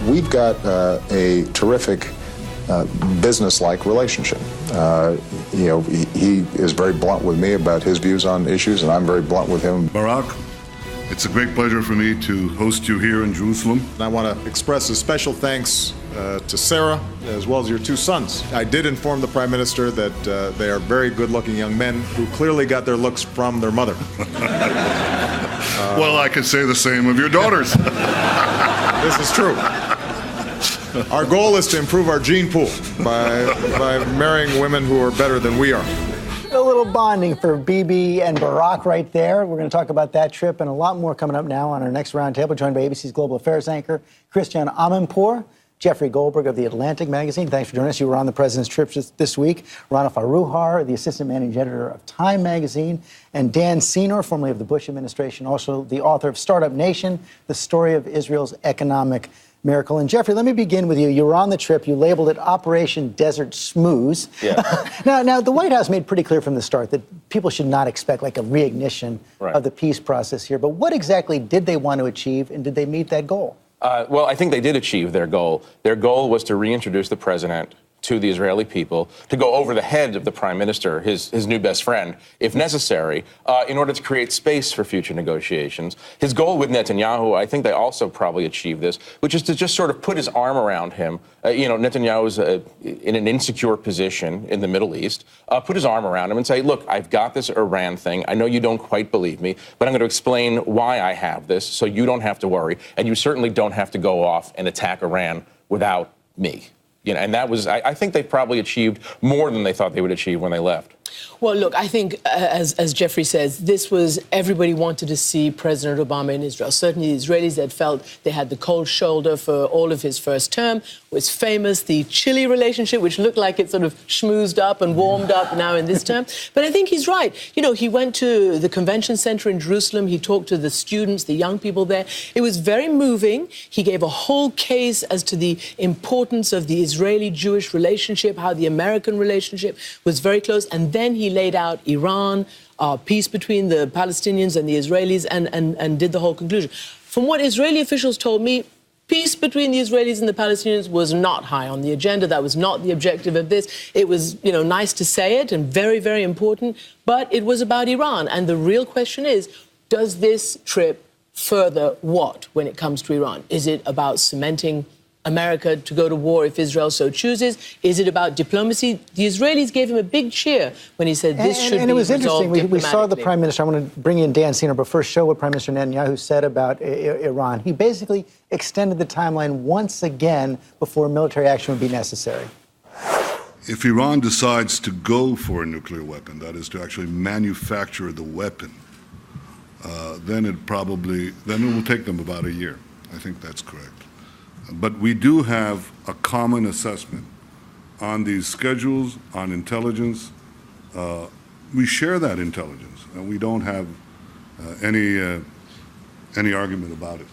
we've got a terrific business-like relationship. He is very blunt with me about his views on issues, and I'm very blunt with him. Barack, it's a great pleasure for me to host you here in Jerusalem. I want to express a special thanks to Sarah, as well as your two sons. I did inform the Prime Minister that they are very good-looking young men who clearly got their looks from their mother. Well, I could say the same of your daughters. This is true. Our goal is to improve our gene pool by marrying women who are better than we are. A little bonding for Bibi and Barack right there. We're going to talk about that trip and a lot more coming up now on our next Roundtable, joined by ABC's Global Affairs anchor, Christiane Amanpour, Jeffrey Goldberg of The Atlantic magazine. Thanks for joining us. You were on the president's trip this week. Rana, the assistant managing editor of Time magazine, and Dan Senor, formerly of the Bush administration, also the author of Startup Nation, the story of Israel's economic miracle. And Jeffrey, let me begin with you. You were on the trip. You labeled it Operation Desert Smooth. Yeah. Now, the White House made pretty clear from the start that people should not expect like a reignition of the peace process here. But what exactly did they want to achieve, and did they meet that goal? Well, I think they did achieve their goal. Their goal was to reintroduce the president to the Israeli people, to go over the head of the prime minister, his new best friend, if necessary, in order to create space for future negotiations. His goal with Netanyahu, I think they also probably achieved this, which is to just sort of put his arm around him. Netanyahu is in an insecure position in the Middle East, put his arm around him and say, look, I've got this Iran thing. I know you don't quite believe me, but I'm going to explain why I have this so you don't have to worry. And you certainly don't have to go off and attack Iran without me. And that was, I think they probably achieved more than they thought they would achieve when they left. Well, look, I think, as Jeffrey says, this was, everybody wanted to see President Obama in Israel. Certainly the Israelis had felt they had the cold shoulder for all of his first term. Was famous, the Chile relationship, which looked like it sort of schmoozed up and warmed up now in this term. But I think he's right. He went to the convention center in Jerusalem. He talked to the students, the young people there. It was very moving. He gave a whole case as to the importance of the Israeli-Jewish relationship, how the American relationship was very close. And then he laid out Iran, peace between the Palestinians and the Israelis, and did the whole conclusion. From what Israeli officials told me, peace between the Israelis and the Palestinians was not high on the agenda. That was not the objective of this. It was, nice to say it and very, very important, but it was about Iran. And the real question is, does this trip further what when it comes to Iran? Is it about cementing America to go to war if Israel so chooses? Is it about diplomacy? The Israelis gave him a big cheer when he said this should be resolved. And it was interesting. We saw the Prime Minister. I want to bring in Dan Senor, but first show what Prime Minister Netanyahu said about Iran. He basically extended the timeline once again before military action would be necessary. If Iran decides to go for a nuclear weapon, that is to actually manufacture the weapon, then it will take them about a year. I think that's correct. But we do have a common assessment on these schedules, on intelligence. We share that intelligence, and we don't have any argument about it.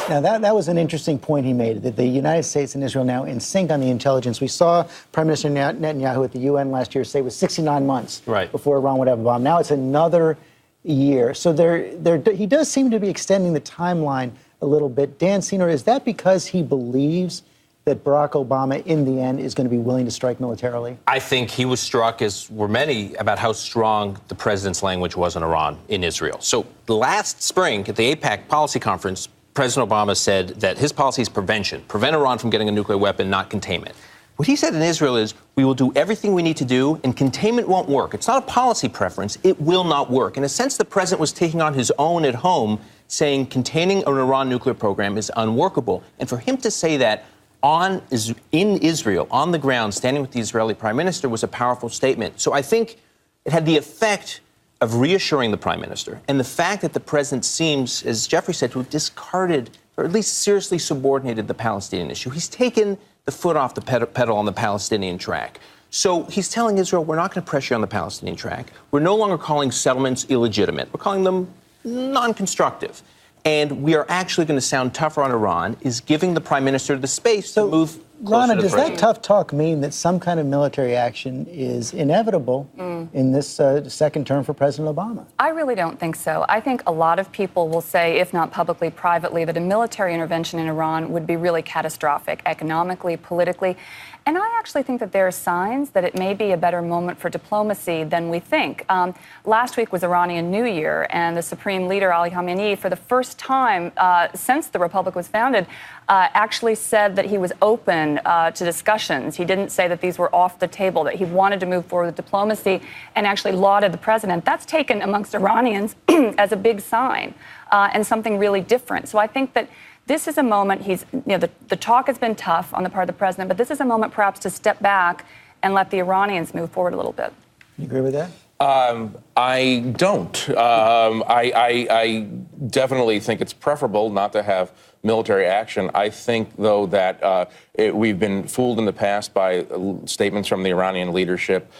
Now, that was an interesting point he made, that the United States and Israel now in sync on the intelligence. We saw Prime Minister Netanyahu at the UN last year say it was 69 months before Iran would have a bomb. Now it's another year. So he does seem to be extending the timeline a little bit. Dan Senor, is that because he believes that Barack Obama, in the end, is going to be willing to strike militarily? I think he was struck, as were many, about how strong the president's language was on Iran in Israel. So last spring at the AIPAC policy conference, President Obama said that his policy is prevention. Prevent Iran from getting a nuclear weapon, not containment. What he said in Israel is, we will do everything we need to do, and containment won't work. It's not a policy preference. It will not work. In a sense, the president was taking on his own at home, saying containing an Iran nuclear program is unworkable. And for him to say that in Israel, on the ground, standing with the Israeli prime minister, was a powerful statement. So I think it had the effect of reassuring the prime minister. And the fact that the president seems, as Jeffrey said, to have discarded, or at least seriously subordinated the Palestinian issue. He's taken the foot off the pedal on the Palestinian track. So he's telling Israel, we're not going to pressure you on the Palestinian track. We're no longer calling settlements illegitimate. We're calling them non-constructive. And we are actually going to sound tougher on Iran, is giving the prime minister the space to move Rana, to the does that president. tough talk mean that some kind of military action is inevitable in this second term for President Obama? I really don't think so. I think a lot of people will say, if not publicly, privately, that a military intervention in Iran would be really catastrophic, economically, politically. And I actually think that there are signs that it may be a better moment for diplomacy than we think. Last week was Iranian New Year, and the Supreme Leader, Ali Khamenei, for the first time since the Republic was founded, actually said that he was open to discussions. He didn't say that these were off the table, that he wanted to move forward with diplomacy, and actually lauded the president. That's taken amongst Iranians as a big sign and something really different. So I think that this is a moment, the talk has been tough on the part of the president, but this is a moment perhaps to step back and let the Iranians move forward a little bit. You agree with that? I don't. I definitely think it's preferable not to have military action. I think, though, that we've been fooled in the past by statements from the Iranian leadership.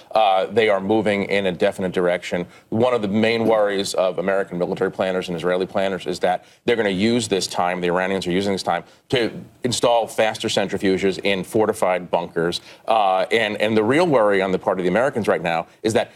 They are moving in a definite direction. One of the main worries of American military planners and Israeli planners is that they're going to use this time, the Iranians are using this time, to install faster centrifuges in fortified bunkers. And the real worry on the part of the Americans right now is that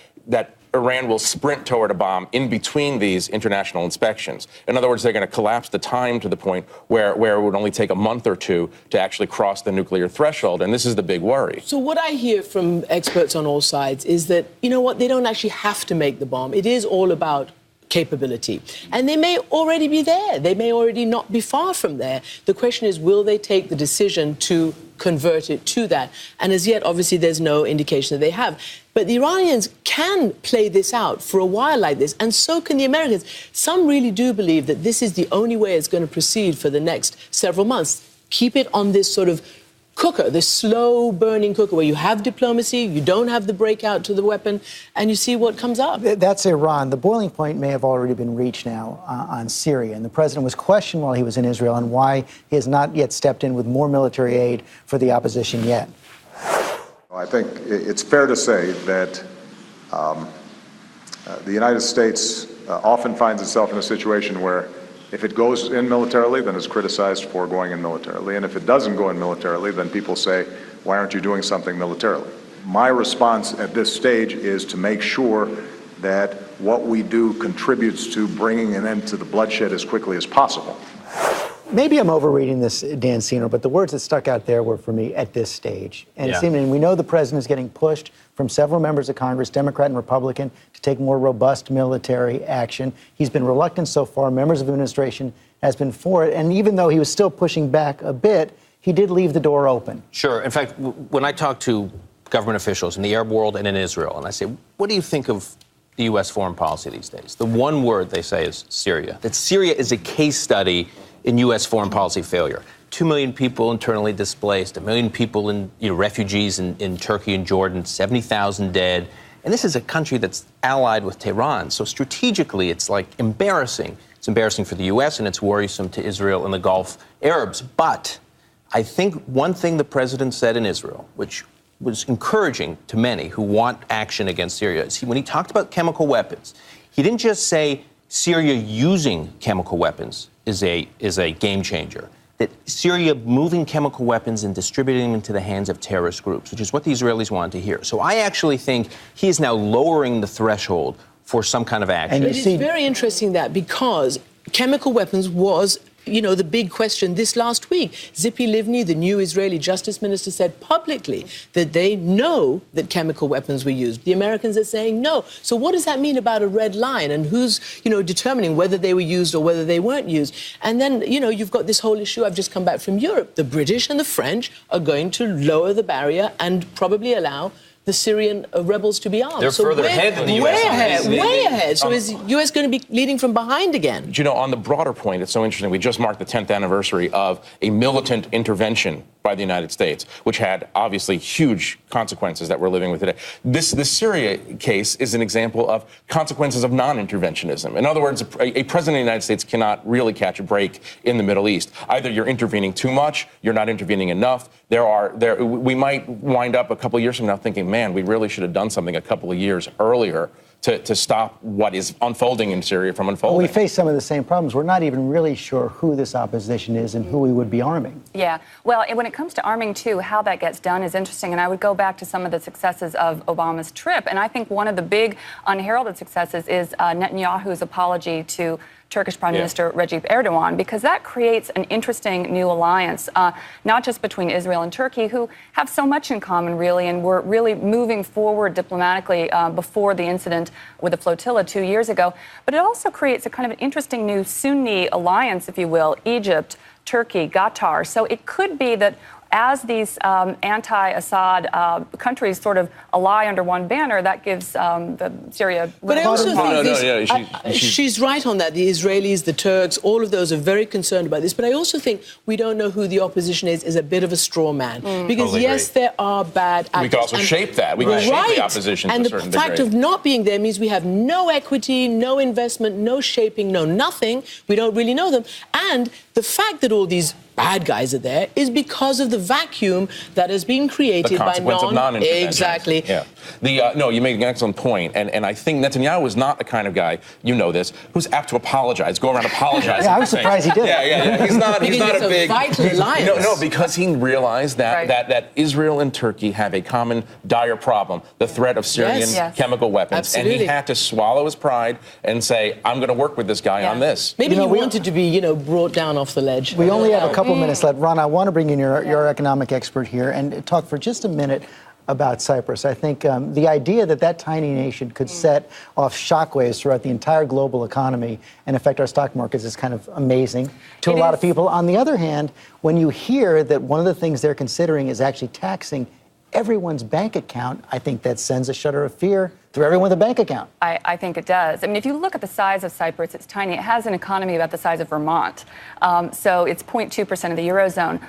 Iran will sprint toward a bomb in between these international inspections. In other words, they're going to collapse the time to the point where it would only take a month or two to actually cross the nuclear threshold. And this is the big worry. So what I hear from experts on all sides is that, you know what, they don't actually have to make the bomb. It is all about capability. And they may already be there. They may already not be far from there. The question is, will they take the decision to convert it to that? And as yet, obviously, there's no indication that they have. But the Iranians can play this out for a while like this, and so can the Americans. Some really do believe that this is the only way it's going to proceed for the next several months. Keep it on this sort of cooker, this slow-burning cooker, where you have diplomacy, you don't have the breakout to the weapon, and you see what comes up. That's Iran. The boiling point may have already been reached now on Syria, and the president was questioned while he was in Israel on why he has not yet stepped in with more military aid for the opposition yet. I think it's fair to say that the United States often finds itself in a situation where if it goes in militarily, then it's criticized for going in militarily. And if it doesn't go in militarily, then people say, why aren't you doing something militarily? My response at this stage is to make sure that what we do contributes to bringing an end to the bloodshed as quickly as possible. Maybe I'm overreading this, Dan Senor, but the words that stuck out there were for me at this stage. And it seemed, and we know the president is getting pushed from several members of Congress, Democrat and Republican, to take more robust military action. He's been reluctant so far. Members of the administration has been for it. And even though he was still pushing back a bit, he did leave the door open. Sure. In fact, when I talk to government officials in the Arab world and in Israel, and I say, what do you think of the U.S. foreign policy these days? The one word they say is Syria. That Syria is a case study in U.S. foreign policy failure. 2 million people internally displaced, 1 million people in refugees in Turkey and Jordan, 70,000 dead. And this is a country that's allied with Tehran. So strategically, it's like embarrassing. It's embarrassing for the U.S. and it's worrisome to Israel and the Gulf Arabs. But I think one thing the president said in Israel, which was encouraging to many who want action against Syria, is when he talked about chemical weapons, he didn't just say Syria using chemical weapons is a game changer. That Syria moving chemical weapons and distributing them into the hands of terrorist groups, which is what the Israelis wanted to hear. So I actually think he is now lowering the threshold for some kind of action. And it is very interesting that because chemical weapons was, the big question this last week. Tzipi Livni, the new Israeli justice minister, said publicly that they know that chemical weapons were used. The Americans are saying no. So what does that mean about a red line and who's, determining whether they were used or whether they weren't used? And then, you've got this whole issue. I've just come back from Europe. The British and the French are going to lower the barrier and probably allow the Syrian rebels to be armed. They're further ahead than the U.S. Way ahead. So is U.S. going to be leading from behind again? On the broader point, it's so interesting. We just marked the 10th anniversary of a militant intervention by the United States, which had obviously huge consequences that we're living with today. This Syria case is an example of consequences of non-interventionism. In other words, a president of the United States cannot really catch a break in the Middle East. Either you're intervening too much, you're not intervening enough. We might wind up a couple of years from now thinking, man, we really should have done something a couple of years earlier to stop what is unfolding in Syria from unfolding. We face some of the same problems. We're not even really sure who this opposition is and who we would be arming. Yeah. Well, when it comes to arming, too, how that gets done is interesting. And I would go back to some of the successes of Obama's trip. And I think one of the big unheralded successes is Netanyahu's apology to Turkish Prime Minister Recep Erdogan, because that creates an interesting new alliance, not just between Israel and Turkey, who have so much in common, really, and were really moving forward diplomatically before the incident with the flotilla 2 years ago. But it also creates a kind of an interesting new Sunni alliance, if you will, Egypt, Turkey, Qatar. So it could be that as these anti-Assad countries sort of ally under one banner, that gives the Syria... But I also think she's right on that. The Israelis, the Turks, all of those are very concerned about this. But I also think we don't know who the opposition is a bit of a straw man. Because, totally yes, agree. there are bad actors. We can also shape that. We can shape the opposition to a certain degree. And the fact of not being there means we have no equity, no investment, no shaping, no nothing. We don't really know them. And the fact that all these bad guys are there is because of the vacuum that has been created by non-intervention. Exactly. Yeah. No, you make an excellent point. And I think Netanyahu is not the kind of guy, you know this, who's apt to apologize, go around apologizing. Yeah, I was surprised he did. Yeah. He's not a big... vital alliance. No, because he realized that Israel and Turkey have a common dire problem, the threat of Syrian chemical weapons. Absolutely. And he had to swallow his pride and say, I'm going to work with this guy on this. Maybe he wanted to be, brought down off the ledge. We only have a couple minutes left. Rana, I want to bring in your economic expert here and talk for just a minute about Cyprus. I think the idea that tiny nation could set off shockwaves throughout the entire global economy and affect our stock markets is kind of amazing to a lot of people. On the other hand, when you hear that one of the things they're considering is actually taxing everyone's bank account, I think that sends a shudder of fear through everyone with a bank account. I think it does. I mean, if you look at the size of Cyprus, it's tiny. It has an economy about the size of Vermont. So it's 0.2% of the Eurozone.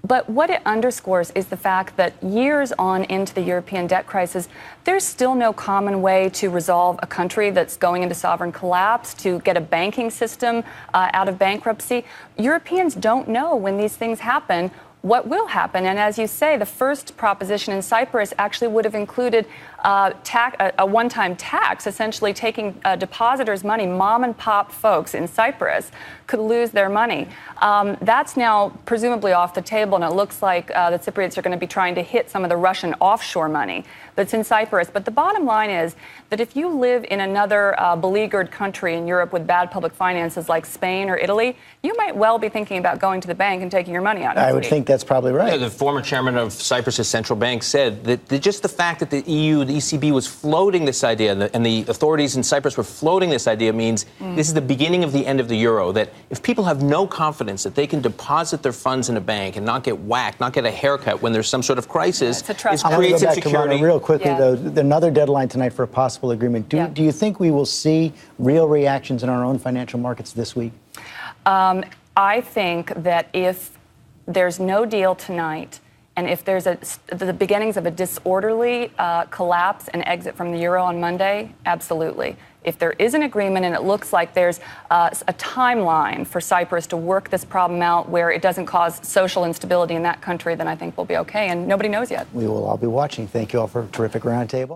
But what it underscores is the fact that years on into the European debt crisis, there's still no common way to resolve a country that's going into sovereign collapse, to get a banking system out of bankruptcy. Europeans don't know when these things happen what will happen. And as you say, the first proposition in Cyprus actually would have included a one-time tax, essentially taking depositors' money. Mom and pop folks in Cyprus could lose their money. That's now presumably off the table, and it looks like the Cypriots are going to be trying to hit some of the Russian offshore money that's in Cyprus. But the bottom line is that if you live in another beleaguered country in Europe with bad public finances like Spain or Italy, you might well be thinking about going to the bank and taking your money out. I would think that's probably right. Yeah, the former chairman of Cyprus's central bank said that just the fact that the EU, the ECB, was floating this idea and the authorities in Cyprus were floating this idea means this is the beginning of the end of the euro, that if people have no confidence that they can deposit their funds in a bank and not get whacked, not get a haircut when there's some sort of crisis, it creates insecurity. Real quickly, though, another deadline tonight for a possible agreement. Do you think we will see real reactions in our own financial markets this week? I think that if there's no deal tonight, and if there's the beginnings of a disorderly collapse and exit from the euro on Monday, absolutely. If there is an agreement and it looks like there's a timeline for Cyprus to work this problem out where it doesn't cause social instability in that country, then I think we'll be okay. And nobody knows yet. We will all be watching. Thank you all for a terrific roundtable.